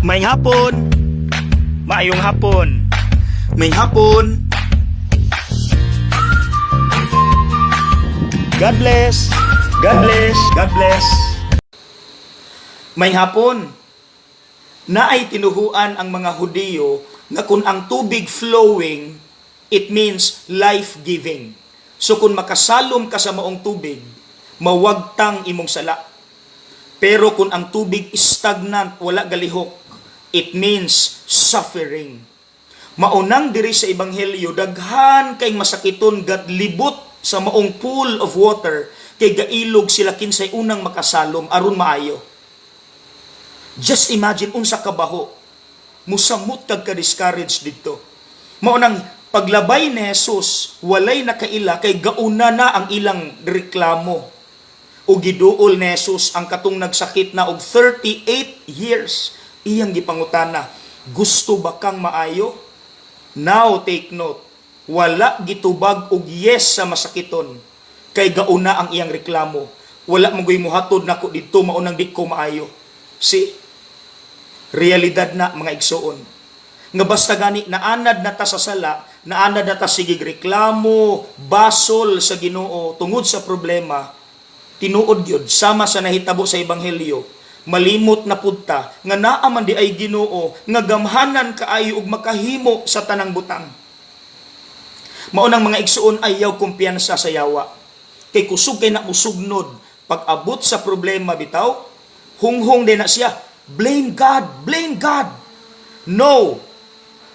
Maayong hapon. Maayong hapon. May hapon. God bless. God bless. God bless. May hapon. Naay tinuhuan ang mga Hudiyo na kung ang tubig flowing, it means life-giving. So kung makasalom ka sa maong tubig, mawagtang imong sala. Pero kung ang tubig stagnant, wala galihok, it means suffering. Maunang diri sa Ebanghelyo, daghan kay masakiton gat libot sa maong pool of water, kay gailog sila kinsay unang makasalom aron maayo. Just imagine unsa kabaho, musamot kag ka-discourage dito. Maunang paglabay ni Jesus, walay nakaila kay gauna na ang ilang reklamo. O giduol ni Jesus ang katong nagsakit na og 38 years. Iyang gipangutana, gusto ba kang maayo? Now take note, wala gitubag og yes sa masakiton. Kay gauna ang iyang reklamo. Wala mo'y muhatod nako dito, maunang di ko maayo. See, realidad na mga igsoon. Nga basta gani naanad na ta sa sala, naanad na ta sigig reklamo, basol sa Ginoo tungod sa problema, tinuod gyud sama sa nahitabo sa Ebanghelyo, malimot na pudta nga naa man di ay Ginoo nga gamhanan kaayo og makahimo sa tanang butang. Maunang mga igsoon ayaw kumpiyansa sa yawa. Kay kusog kay na musugnod pag abot sa problema bitaw, hunghong din na siya. Blame God! Blame God! No!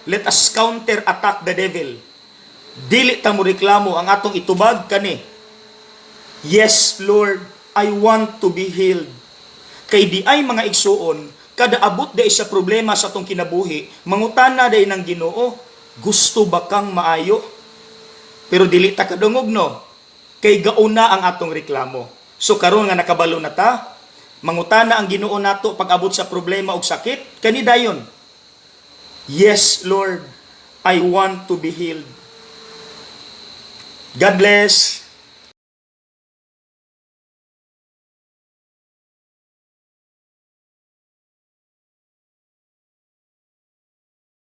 Let us counter-attack the devil. Dili ta mo reklamo ang atong itubag kani. Yes, Lord, I want to be healed. Kay di ay mga igsuon, kada abot day sa problema sa atong kinabuhi, mangutana day ng Ginoo, gusto ba kang maayo? Pero dili ta kadungog no, kay gauna ang atong reklamo. So karon nga nakabalo na ta, mangutana ang Ginoo nato pag abot sa problema og sakit, kani dayon. Yes, Lord, I want to be healed. God bless.